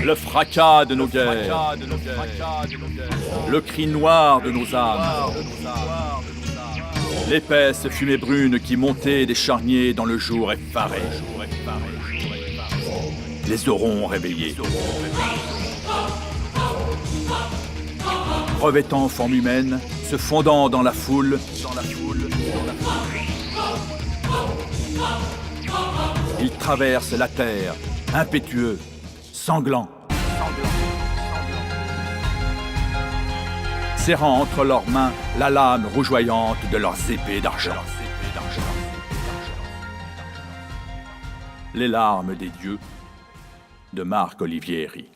Le fracas de nos guerres, le cri noir de nos âmes, l'épaisse fumée brune qui montait des charniers dans le jour effaré, les aurons réveillés. Revêtant forme humaine, se fondant dans la foule, ils traversent la terre, impétueux, sanglants, serrant entre leurs mains la lame rougeoyante de leurs épées d'argent. Les larmes des dieux de Marc Olivieri.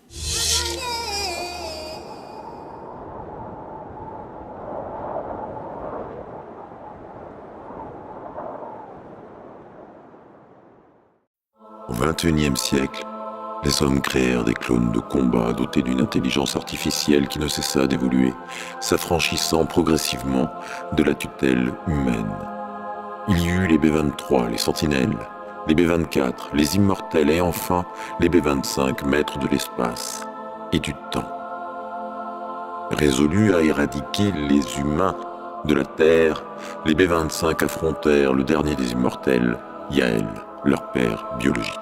Au XXIe siècle, les hommes créèrent des clones de combat dotés d'une intelligence artificielle qui ne cessa d'évoluer, s'affranchissant progressivement de la tutelle humaine. Il y eut les B-23, les Sentinelles, les B-24, les Immortels et enfin les B-25, maîtres de l'espace et du temps. Résolus à éradiquer les humains de la Terre, les B-25 affrontèrent le dernier des Immortels, Yael, leur père biologique.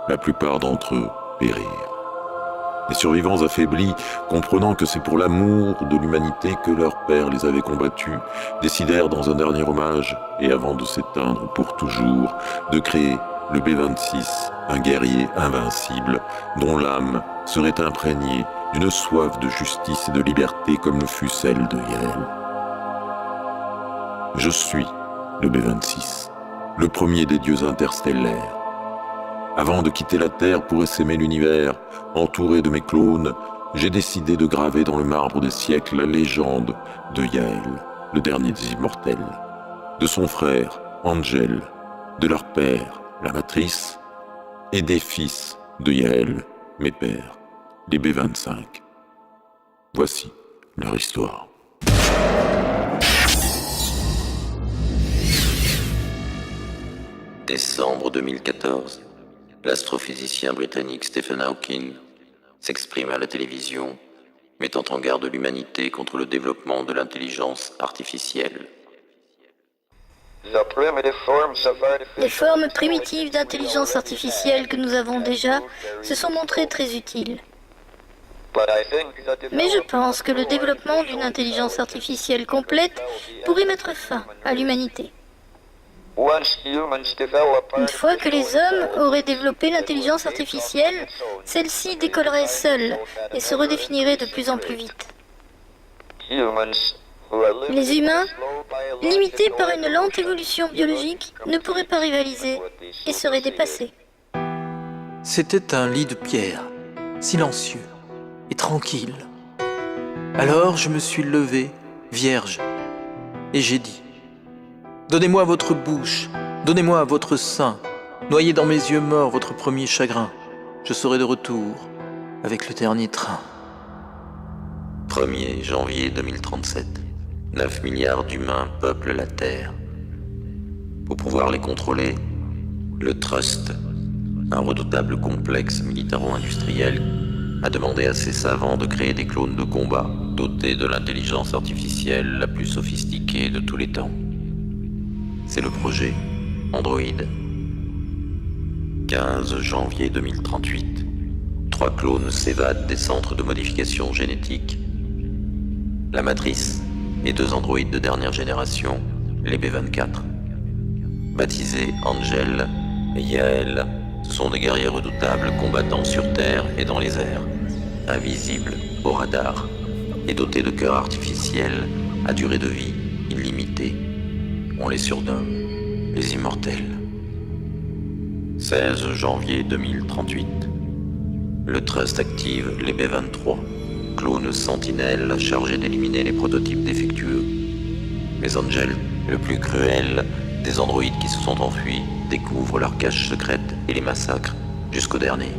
La plupart d'entre eux périrent. Les survivants affaiblis, comprenant que c'est pour l'amour de l'humanité que leur père les avait combattus, décidèrent dans un dernier hommage, et avant de s'éteindre pour toujours, de créer le B-26, un guerrier invincible, dont l'âme serait imprégnée d'une soif de justice et de liberté comme le fut celle de Yael. Je suis le B-26, le premier des dieux interstellaires. Avant de quitter la Terre pour essaimer l'univers, entouré de mes clones, j'ai décidé de graver dans le marbre des siècles la légende de Yael, le dernier des immortels, de son frère, Angel, de leur père, la matrice, et des fils de Yael, mes pères, les B-25. Voici leur histoire. Décembre 2014. L'astrophysicien britannique Stephen Hawking s'exprime à la télévision, mettant en garde l'humanité contre le développement de l'intelligence artificielle. Les formes primitives d'intelligence artificielle que nous avons déjà se sont montrées très utiles. Mais je pense que le développement d'une intelligence artificielle complète pourrait mettre fin à l'humanité. Une fois que les hommes auraient développé l'intelligence artificielle, celle-ci décollerait seule et se redéfinirait de plus en plus vite. Les humains, limités par une lente évolution biologique, ne pourraient pas rivaliser et seraient dépassés. C'était un lit de pierre, silencieux et tranquille. Alors je me suis levé, vierge, et j'ai dit: donnez-moi votre bouche, donnez-moi votre sein, noyez dans mes yeux morts votre premier chagrin. Je serai de retour avec le dernier train. 1er janvier 2037. 9 milliards d'humains peuplent la Terre. Pour pouvoir les contrôler, le Trust, un redoutable complexe militaro-industriel, a demandé à ses savants de créer des clones de combat dotés de l'intelligence artificielle la plus sophistiquée de tous les temps. C'est le projet Android. 15 janvier 2038. 3 clones s'évadent des centres de modification génétique. La matrice et 2 androïdes de dernière génération, les B-24. Baptisés Angel et Yael, ce sont des guerriers redoutables combattant sur Terre et dans les airs, invisibles au radar et dotés de cœurs artificiels à durée de vie illimitée. On les surnomme les Immortels. 16 janvier 2038. Le Trust active les B-23, clones sentinelles chargés d'éliminer les prototypes défectueux. Les Angels, le plus cruel des androïdes qui se sont enfuis, découvrent leurs caches secrètes et les massacrent jusqu'au dernier.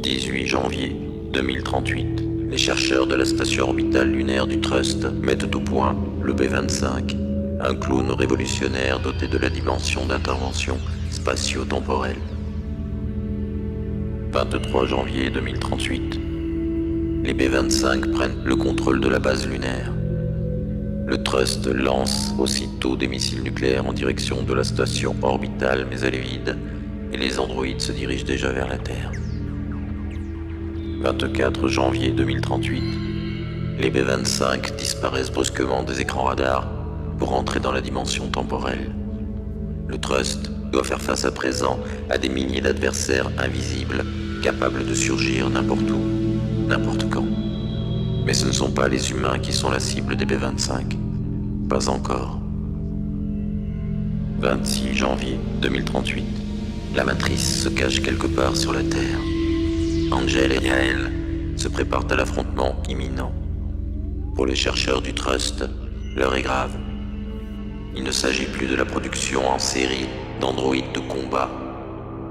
18 janvier 2038. Les chercheurs de la station orbitale lunaire du Trust mettent au point le B-25, un clone révolutionnaire doté de la dimension d'intervention spatio-temporelle. 23 janvier 2038. Les B-25 prennent le contrôle de la base lunaire. Le Trust lance aussitôt des missiles nucléaires en direction de la station orbitale, mais elle est vide, et les androïdes se dirigent déjà vers la Terre. 24 janvier 2038. Les B-25 disparaissent brusquement des écrans radars pour entrer dans la dimension temporelle. Le Trust doit faire face à présent à des milliers d'adversaires invisibles, capables de surgir n'importe où, n'importe quand. Mais ce ne sont pas les humains qui sont la cible des B-25. Pas encore. 26 janvier 2038. La matrice se cache quelque part sur la Terre. Angel et Yael se préparent à l'affrontement imminent. Pour les chercheurs du Trust, l'heure est grave. Il ne s'agit plus de la production en série d'androïdes de combat.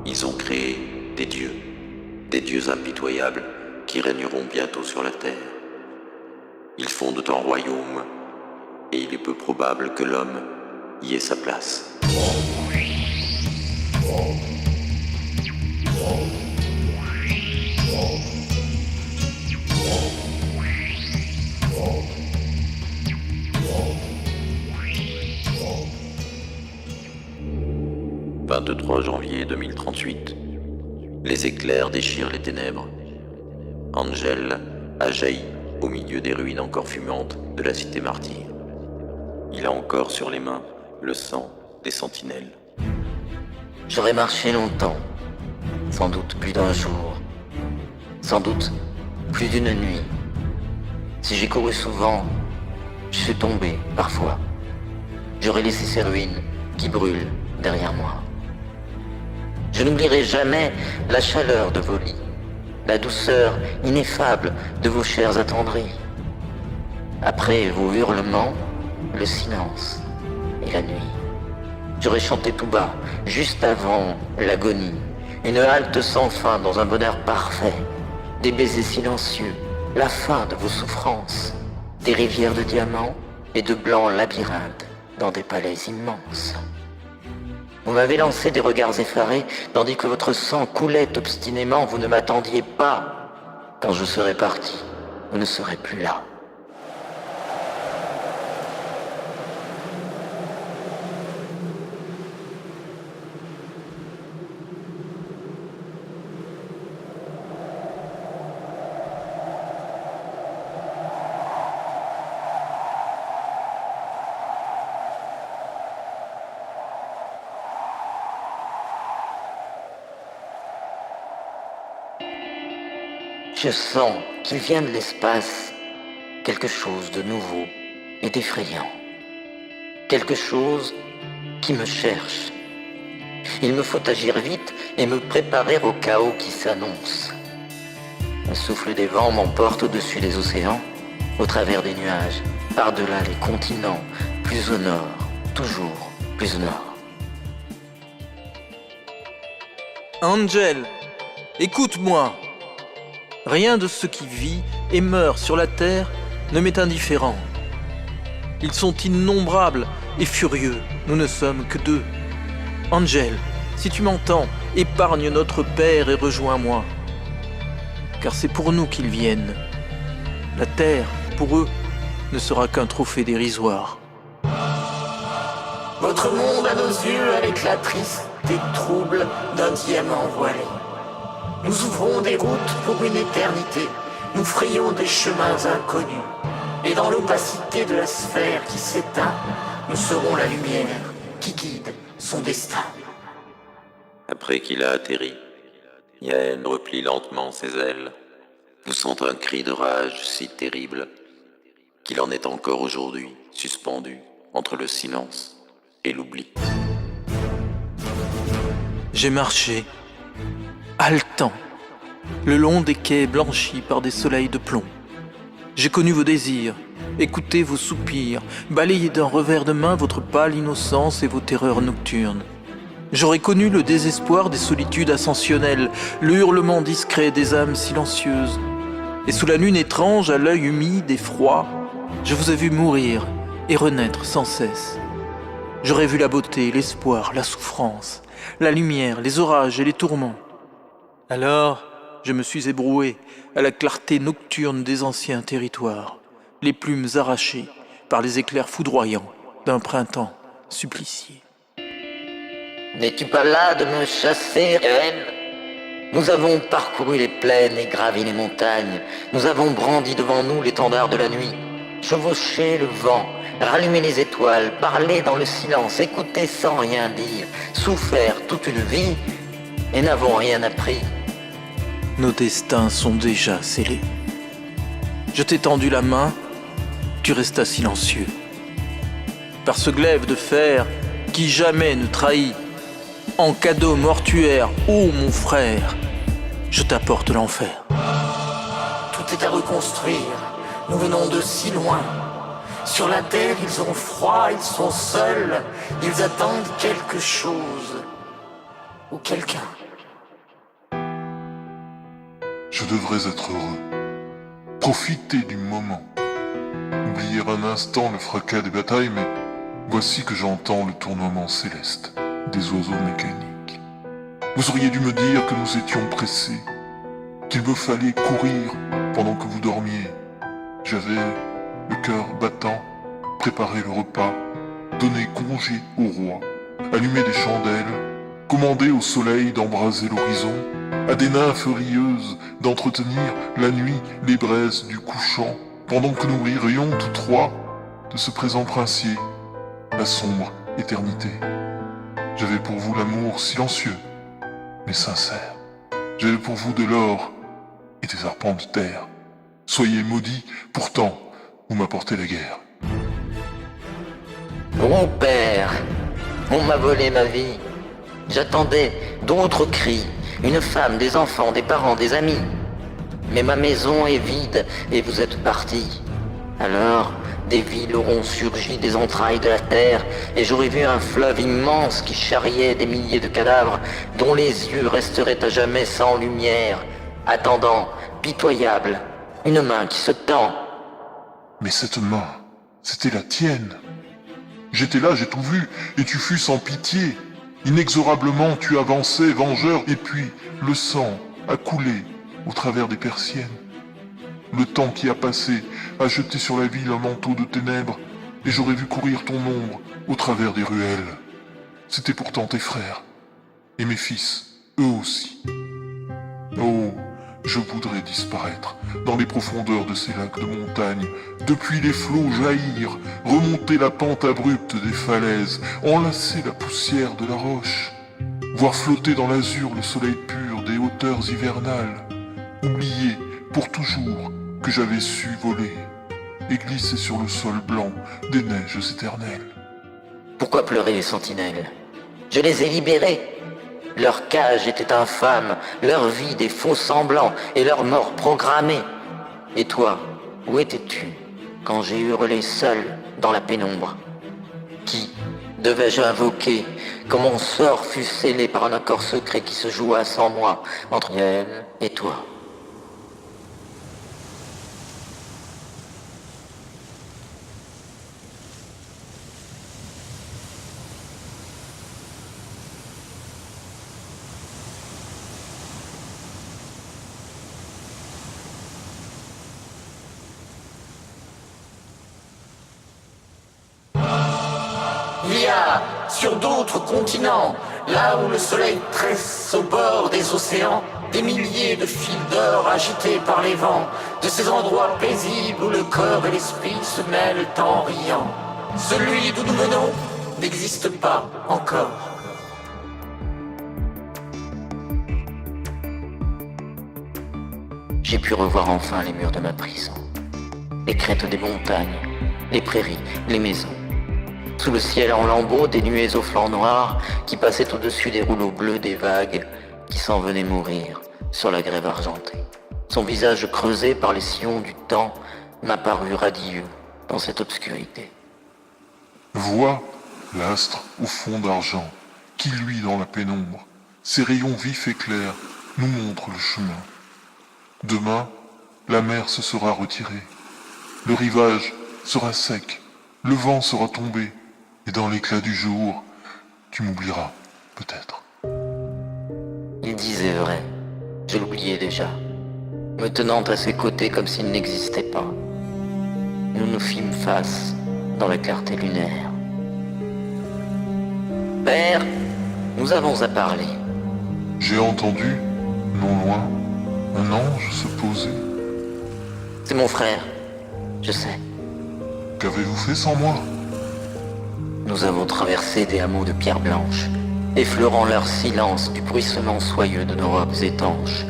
Ils ont créé des dieux impitoyables qui régneront bientôt sur la Terre. Ils fondent un royaume, et il est peu probable que l'homme y ait sa place. « 23 janvier 2038. Les éclairs déchirent les ténèbres. Angel a jailli au milieu des ruines encore fumantes de la cité martyre. Il a encore sur les mains le sang des sentinelles. J'aurais marché longtemps, sans doute plus d'un jour, sans doute plus d'une nuit. Si j'ai couru souvent, je suis tombé parfois. J'aurais laissé ces ruines qui brûlent derrière moi. Je n'oublierai jamais la chaleur de vos lits, la douceur ineffable de vos chairs attendries. Après vos hurlements, le silence et la nuit. J'aurais chanté tout bas, juste avant l'agonie, une halte sans fin dans un bonheur parfait, des baisers silencieux, la fin de vos souffrances, des rivières de diamants et de blancs labyrinthes dans des palais immenses. Vous m'avez lancé des regards effarés, tandis que votre sang coulait obstinément. Vous ne m'attendiez pas. Quand je serai parti, vous ne serez plus là. Je sens qu'il vient de l'espace quelque chose de nouveau et d'effrayant. Quelque chose qui me cherche. Il me faut agir vite et me préparer au chaos qui s'annonce. Le souffle des vents m'emporte au-dessus des océans, au travers des nuages, par-delà les continents, plus au nord, toujours plus au nord. Angel, écoute-moi. Rien de ce qui vit et meurt sur la terre ne m'est indifférent. Ils sont innombrables et furieux, nous ne sommes que deux. Angel, si tu m'entends, épargne notre père et rejoins-moi. Car c'est pour nous qu'ils viennent. La terre, pour eux, ne sera qu'un trophée dérisoire. Votre monde à nos yeux avec la triste et trouble d'un diamant voilé. Nous ouvrons des routes pour une éternité, nous frayons des chemins inconnus. Et dans l'opacité de la sphère qui s'éteint, nous serons la lumière qui guide son destin. Après qu'il a atterri, Yael replie lentement ses ailes, poussant un cri de rage si terrible qu'il en est encore aujourd'hui suspendu entre le silence et l'oubli. J'ai marché, haletant, le long des quais blanchis par des soleils de plomb. J'ai connu vos désirs, écouté vos soupirs, balayé d'un revers de main votre pâle innocence et vos terreurs nocturnes. J'aurais connu le désespoir des solitudes ascensionnelles, le hurlement discret des âmes silencieuses. Et sous la lune étrange, à l'œil humide et froid, je vous ai vu mourir et renaître sans cesse. J'aurais vu la beauté, l'espoir, la souffrance, la lumière, les orages et les tourments. Alors, je me suis ébroué à la clarté nocturne des anciens territoires, les plumes arrachées par les éclairs foudroyants d'un printemps supplicié. N'es-tu pas là de me chasser, reine? Nous avons parcouru les plaines et gravi les montagnes. Nous avons brandi devant nous l'étendard de la nuit, chevauché le vent, rallumé les étoiles, parlé dans le silence, écouté sans rien dire, souffert toute une vie et n'avons rien appris. Nos destins sont déjà scellés. Je t'ai tendu la main, tu restas silencieux. Par ce glaive de fer qui jamais ne trahit, en cadeau mortuaire, ô mon frère, je t'apporte l'enfer. Tout est à reconstruire, nous venons de si loin. Sur la terre, ils ont froid, ils sont seuls, ils attendent quelque chose ou quelqu'un. Je devrais être heureux, profiter du moment, oublier un instant le fracas des batailles, mais voici que j'entends le tournoiement céleste des oiseaux mécaniques. Vous auriez dû me dire que nous étions pressés, qu'il me fallait courir pendant que vous dormiez. J'avais le cœur battant, préparé le repas, donné congé au roi, allumé des chandelles, commandé au soleil d'embraser l'horizon, à des nymphes rieuses d'entretenir la nuit les braises du couchant, pendant que nous ririons tous trois de ce présent princier, la sombre éternité. J'avais pour vous l'amour silencieux, mais sincère. J'avais pour vous de l'or et des arpents de terre. Soyez maudits, pourtant, vous m'apportez la guerre. Mon père, on m'a volé ma vie. J'attendais d'autres cris, une femme, des enfants, des parents, des amis. Mais ma maison est vide et vous êtes partis. Alors, des villes auront surgi des entrailles de la terre et j'aurais vu un fleuve immense qui charriait des milliers de cadavres dont les yeux resteraient à jamais sans lumière, attendant, pitoyable, une main qui se tend. Mais cette main, c'était la tienne. J'étais là, j'ai tout vu, et tu fus sans pitié. Inexorablement, tu avançais, vengeur, et puis le sang a coulé au travers des persiennes. Le temps qui a passé a jeté sur la ville un manteau de ténèbres, et j'aurais vu courir ton ombre au travers des ruelles. C'était pourtant tes frères, et mes fils, eux aussi. Oh, je voudrais disparaître dans les profondeurs de ces lacs de montagne, depuis les flots jaillir, remonter la pente abrupte des falaises, enlacer la poussière de la roche, voir flotter dans l'azur le soleil pur des hauteurs hivernales, oublier pour toujours que j'avais su voler et glisser sur le sol blanc des neiges éternelles. Pourquoi pleurer les sentinelles? Je les ai libérés. Leur cage était infâme, leur vie des faux semblants et leur mort programmée. Et toi, où étais-tu quand j'ai hurlé seul dans la pénombre? Qui devais-je invoquer quand mon sort fut scellé par un accord secret qui se joua sans moi entre elle et toi? Il y a, sur d'autres continents, là où le soleil tresse au bord des océans, des milliers de fils d'or agités par les vents, de ces endroits paisibles où le corps et l'esprit se mêlent en riant. Celui d'où nous venons n'existe pas encore. J'ai pu revoir enfin les murs de ma prison, les crêtes des montagnes, les prairies, les maisons. Sous le ciel en lambeaux, des nuées aux flancs noirs qui passaient au-dessus des rouleaux bleus des vagues qui s'en venaient mourir sur la grève argentée. Son visage creusé par les sillons du temps m'a paru radieux dans cette obscurité. Vois l'astre au fond d'argent qui luit dans la pénombre. Ses rayons vifs et clairs nous montrent le chemin. Demain, la mer se sera retirée. Le rivage sera sec. Le vent sera tombé. Et dans l'éclat du jour, tu m'oublieras, peut-être. Il disait vrai. Je l'oubliais déjà, me tenant à ses côtés comme s'il n'existait pas. Nous nous fîmes face dans la clarté lunaire. Père, nous avons à parler. J'ai entendu, non loin, un ange se poser. C'est mon frère, je sais. Qu'avez-vous fait sans moi? Nous avons traversé des hameaux de pierre blanche, effleurant leur silence du bruissement soyeux de nos robes étanches,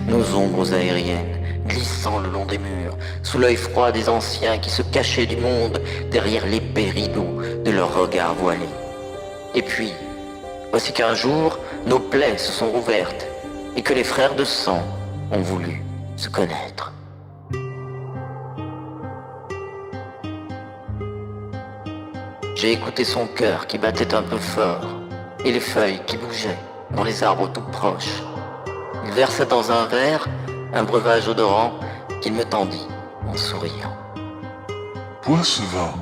nos ombres aériennes, glissant le long des murs, sous l'œil froid des anciens qui se cachaient du monde derrière l'épais rideau de leurs regards voilés. Et puis, voici qu'un jour, nos plaies se sont rouvertes et que les frères de sang ont voulu se connaître. J'ai écouté son cœur qui battait un peu fort et les feuilles qui bougeaient dans les arbres tout proches. Il versa dans un verre un breuvage odorant qu'il me tendit en souriant. Bois ce vin.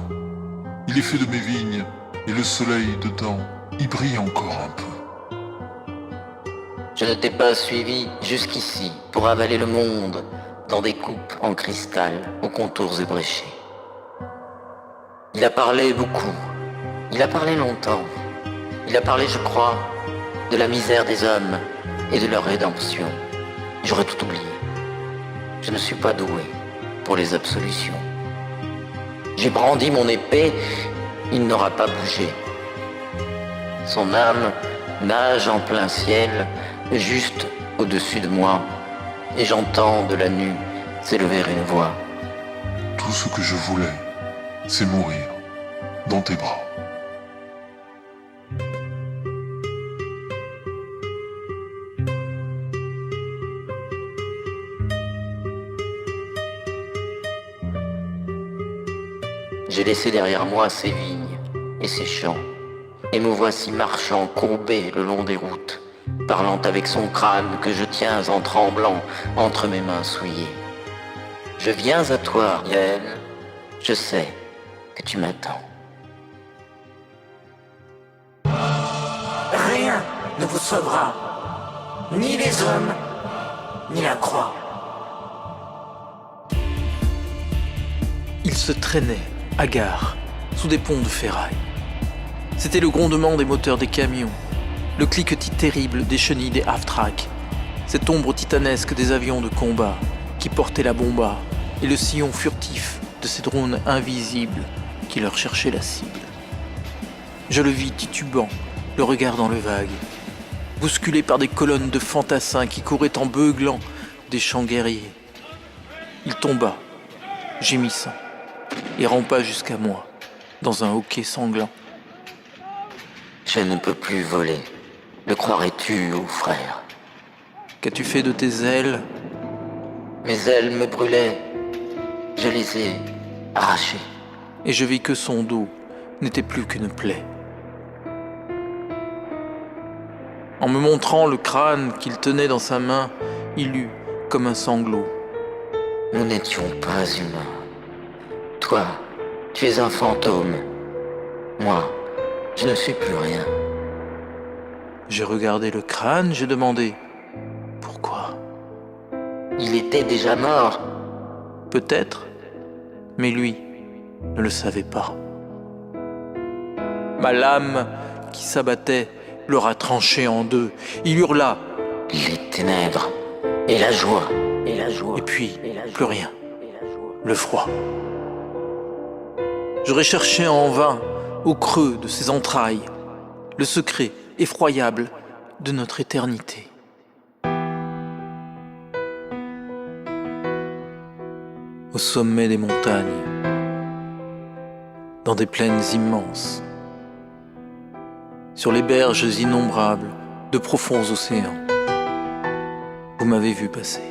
Il est fait de mes vignes et le soleil dedans y brille encore un peu. Je ne t'ai pas suivi jusqu'ici pour avaler le monde dans des coupes en cristal aux contours ébréchés. Il a parlé beaucoup, il a parlé longtemps. Il a parlé, je crois, de la misère des hommes et de leur rédemption. J'aurais tout oublié. Je ne suis pas doué pour les absolutions. J'ai brandi mon épée, il n'aura pas bougé. Son âme nage en plein ciel, juste au-dessus de moi, et j'entends de la nue s'élever une voix. Tout ce que je voulais, c'est mourir dans tes bras. J'ai laissé derrière moi ces vignes et ces champs, et me voici marchant courbé le long des routes, parlant avec son crâne que je tiens en tremblant entre mes mains souillées. Je viens à toi, Yael, je sais que tu m'attends. Rien ne vous sauvera, ni les hommes, ni la croix. Il se traînait, hagard, sous des ponts de ferraille. C'était le grondement des moteurs des camions, le cliquetis terrible des chenilles des half-tracks, cette ombre titanesque des avions de combat qui portaient la bomba et le sillon furtif de ces drones invisibles qui leur cherchaient la cible. Je le vis titubant, le regard dans le vague, bousculé par des colonnes de fantassins qui couraient en beuglant des chants guerriers. Il tomba, gémissant, et rampa jusqu'à moi, dans un hoquet sanglant. Je ne peux plus voler. Le croirais-tu, ô frère? Qu'as-tu fait de tes ailes? Mes ailes me brûlaient. Je les ai arrachées. Et je vis que son dos n'était plus qu'une plaie. En me montrant le crâne qu'il tenait dans sa main, il eut comme un sanglot. Nous n'étions pas humains. Toi, tu es un fantôme. Moi, je ne suis plus rien. J'ai regardé le crâne, j'ai demandé « Pourquoi ?» Il était déjà mort. Peut-être, mais lui ne le savait pas. Ma lame qui s'abattait l'aura tranché en deux. Il hurla. Les ténèbres et la joie. Et la joie. Et puis, plus rien. Le froid. J'aurais cherché en vain, au creux de ses entrailles, le secret effroyable de notre éternité. Au sommet des montagnes, dans des plaines immenses, sur les berges innombrables de profonds océans, vous m'avez vu passer,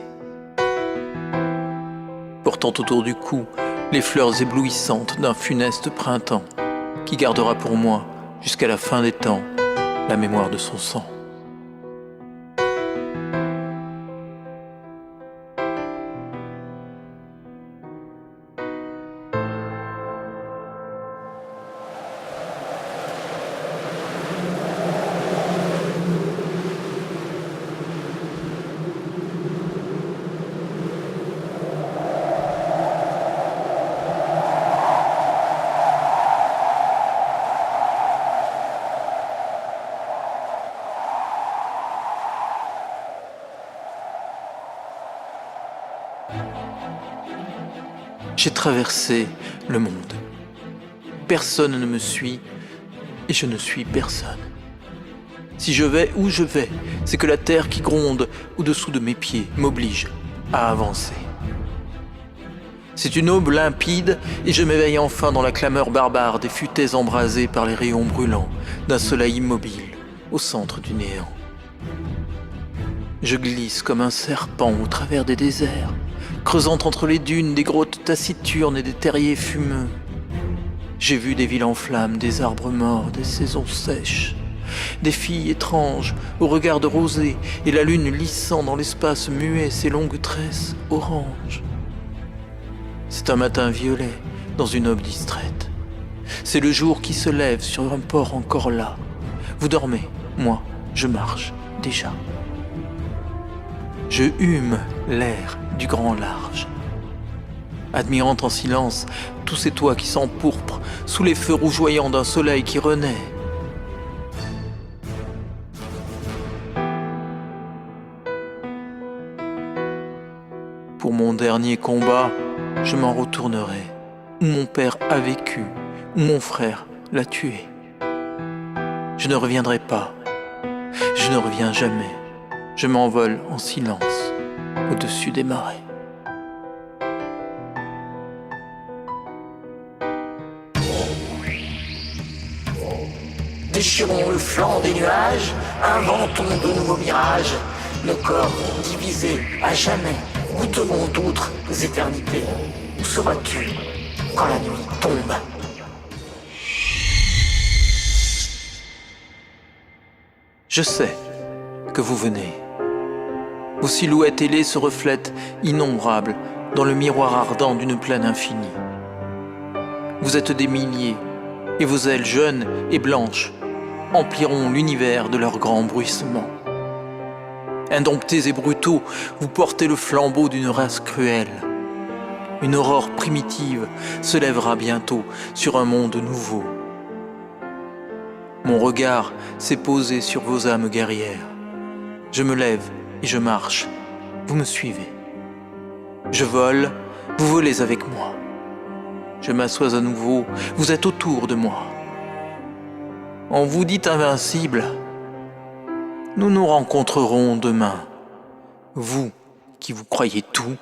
portant autour du cou les fleurs éblouissantes d'un funeste printemps qui gardera pour moi, jusqu'à la fin des temps, la mémoire de son sang. J'ai traversé le monde. Personne ne me suit et je ne suis personne. Si je vais où je vais, c'est que la terre qui gronde au-dessous de mes pieds m'oblige à avancer. C'est une aube limpide et je m'éveille enfin dans la clameur barbare des futaies embrasées par les rayons brûlants d'un soleil immobile au centre du néant. Je glisse comme un serpent au travers des déserts, creusant entre les dunes des grottes taciturnes et des terriers fumeux. J'ai vu des villes en flammes, des arbres morts, des saisons sèches, des filles étranges au regard de rosée et la lune lissant dans l'espace muet ses longues tresses oranges. C'est un matin violet dans une aube distraite. C'est le jour qui se lève sur un port encore là. Vous dormez, moi, je marche déjà. Je hume l'air du grand large, admirant en silence tous ces toits qui s'empourprent sous les feux rougeoyants d'un soleil qui renaît. Pour mon dernier combat, je m'en retournerai, où mon père a vécu, où mon frère l'a tué. Je ne reviendrai pas, je ne reviens jamais. Je m'envole en silence au-dessus des marais. Déchirons le flanc des nuages, inventons de nouveaux mirages. Nos corps divisés à jamais, goûteront d'autres éternités. Où seras-tu quand la nuit tombe? Je sais que vous venez. Vos silhouettes ailées se reflètent innombrables dans le miroir ardent d'une plaine infinie. Vous êtes des milliers, et vos ailes jeunes et blanches empliront l'univers de leurs grands bruissements. Indomptés et brutaux, vous portez le flambeau d'une race cruelle. Une aurore primitive se lèvera bientôt sur un monde nouveau. Mon regard s'est posé sur vos âmes guerrières. Je me lève et je marche. Vous me suivez. Je vole, vous volez avec moi. Je m'assois à nouveau, vous êtes autour de moi. On vous dit invincible. Nous nous rencontrerons demain. Vous qui vous croyez tout,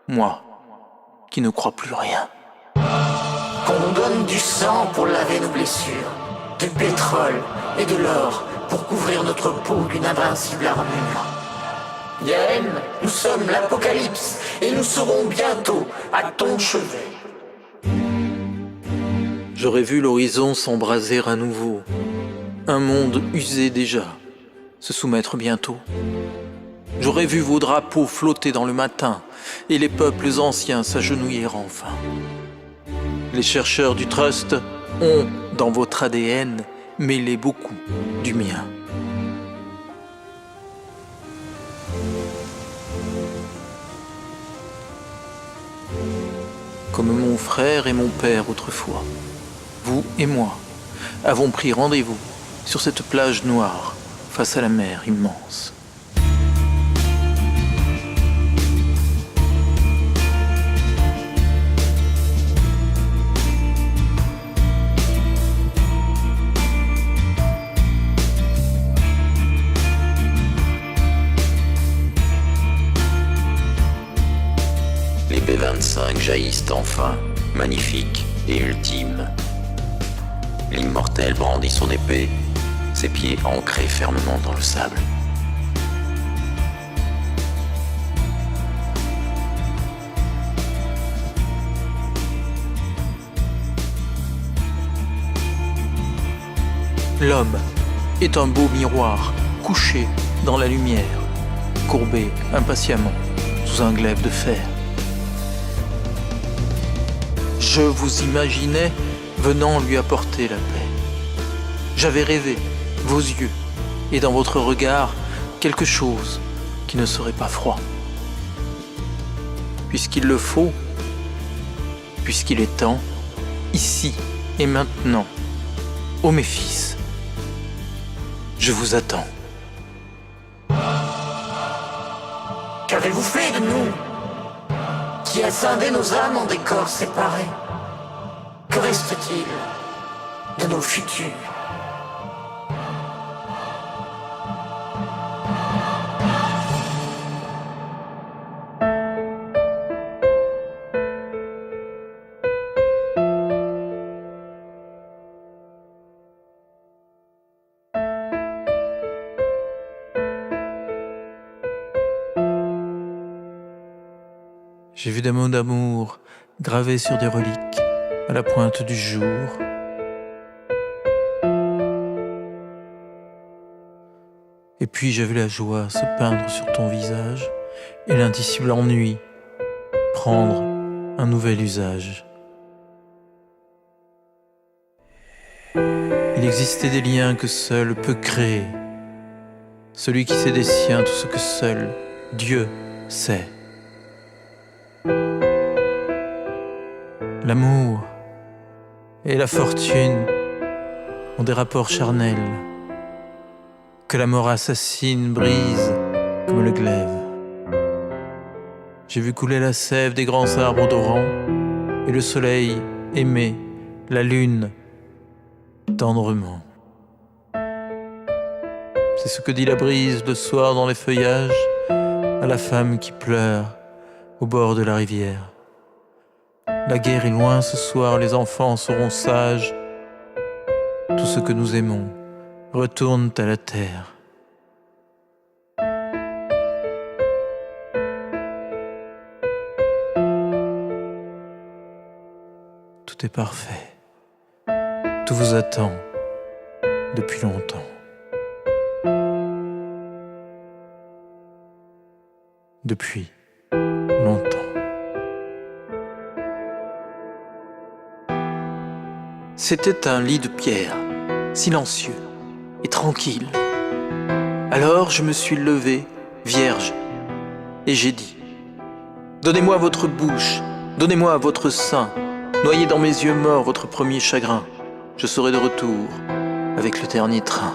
moi qui ne crois plus rien. Qu'on donne du sang pour laver nos blessures, du pétrole et de l'or pour couvrir notre peau d'une invincible armure. Yael, nous sommes l'Apocalypse et nous serons bientôt à ton chevet. J'aurais vu l'horizon s'embraser à nouveau, un monde usé déjà, se soumettre bientôt. J'aurais vu vos drapeaux flotter dans le matin et les peuples anciens s'agenouiller enfin. Les chercheurs du Trust ont, dans votre ADN, mêlé beaucoup du mien. Comme mon frère et mon père autrefois, vous et moi avons pris rendez-vous sur cette plage noire face à la mer immense. Les B-25 jaillissent enfin, magnifiques et ultimes. L'immortel brandit son épée, ses pieds ancrés fermement dans le sable. L'homme est un beau miroir, couché dans la lumière, courbé impatiemment sous un glaive de fer. Je vous imaginais venant lui apporter la paix. J'avais rêvé, vos yeux, et dans votre regard, quelque chose qui ne serait pas froid. Puisqu'il le faut, puisqu'il est temps, ici et maintenant, ô mes fils, je vous attends. Qu'avez-vous fait de nous? qui a scindé nos âmes en des corps séparés. Que reste-t-il de nos futurs? J'ai vu des mots d'amour gravés sur des reliques à la pointe du jour. Et puis j'ai vu la joie se peindre sur ton visage et l'indicible ennui prendre un nouvel usage. Il existait des liens que seul peut créer, celui qui sait des siens tout ce que seul Dieu sait. L'amour et la fortune ont des rapports charnels que la mort assassine brise comme le glaive. J'ai vu couler la sève des grands arbres odorants et le soleil aimer la lune tendrement. C'est ce que dit la brise le soir dans les feuillages à la femme qui pleure au bord de la rivière. La guerre est loin ce soir, les enfants seront sages. Tout ce que nous aimons retourne à la terre. Tout est parfait. Tout vous attend depuis longtemps. Depuis longtemps. C'était un lit de pierre, silencieux et tranquille. Alors je me suis levé, vierge, et j'ai dit: donnez-moi votre bouche, donnez-moi votre sein, noyez dans mes yeux morts votre premier chagrin. Je serai de retour avec le dernier train.